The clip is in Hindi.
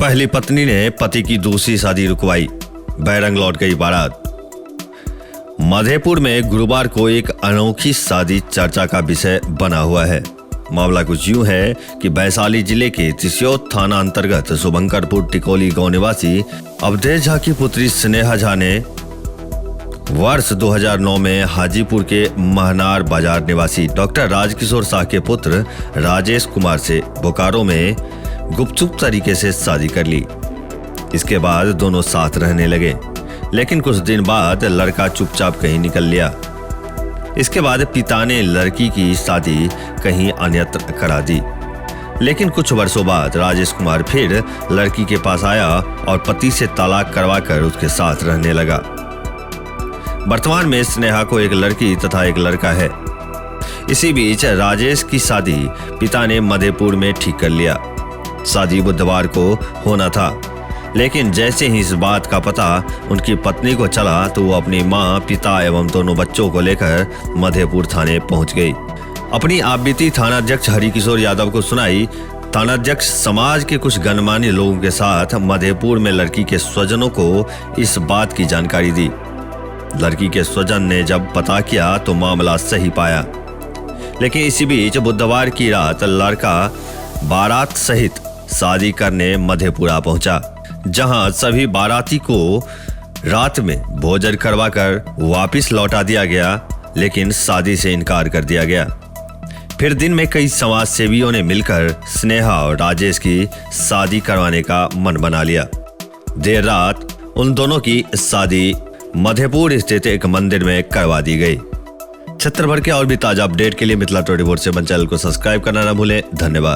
पहली पत्नी ने पति की दूसरी शादी रुकवाई, बैरंग लौट गई बारात। मधेपुर में गुरुवार को एक अनोखी शादी चर्चा का विषय बना हुआ है। मामला कुछ यूं है कि वैशाली जिले के त्रिशोत थाना अंतर्गत शुभंकरपुर टिकोली गांव निवासी अवधेश झा की पुत्री स्नेहा झा ने वर्ष 2009 में हाजीपुर के महनार बाजार निवासी डॉक्टर राजकिशोर शाह के पुत्र राजेश कुमार से बोकारो में गुपचुप तरीके से शादी कर ली। इसके बाद दोनों साथ रहने लगे, लेकिन कुछ दिन बाद लड़का चुपचाप कहीं निकल लिया। इसके बाद पिता ने लड़की की शादी कहीं अन्यत्र करा दी, लेकिन कुछ वर्षों बाद राजेश कुमार फिर लड़की के पास आया और पति से तलाक करवाकर उसके साथ रहने लगा। वर्तमान में स्नेहा को एक लड़की तथा एक लड़का है। इसी बीच राजेश की शादी पिता ने मधेपुर में ठीक कर लिया। शादी बुधवार को होना था, लेकिन जैसे ही इस बात का पता उनकी पत्नी को चला तो वो अपनी मां, पिता एवं दोनों बच्चों को लेकर मधेपुर थाने पहुंच गई। अपनी आपबीती थानाध्यक्ष हरिकिशोर यादव को सुनाई। थानाध्यक्ष समाज के कुछ गणमान्य लोगों के साथ मधेपुर में लड़की के स्वजनों को इस बात की जानकारी दी। लड़की के स्वजन ने जब पता किया तो मामला सही पाया, लेकिन इसी बीच बुधवार की रात लड़का बारात सहित शादी करने मधेपुरा पहुंचा, जहां सभी बाराती को रात में भोजन करवाकर वापस लौटा दिया गया, लेकिन शादी से इनकार कर दिया गया। फिर दिन में कई समाज सेवियों ने मिलकर स्नेहा और राजेश की शादी करवाने का मन बना लिया। देर रात उन दोनों की शादी मधेपुर स्थित एक मंदिर में करवा दी गई। क्षेत्र भर के और भी ताजा अपडेट के लिए मिथिला 24 से चैनल को सब्सक्राइब करना न भूलें। धन्यवाद।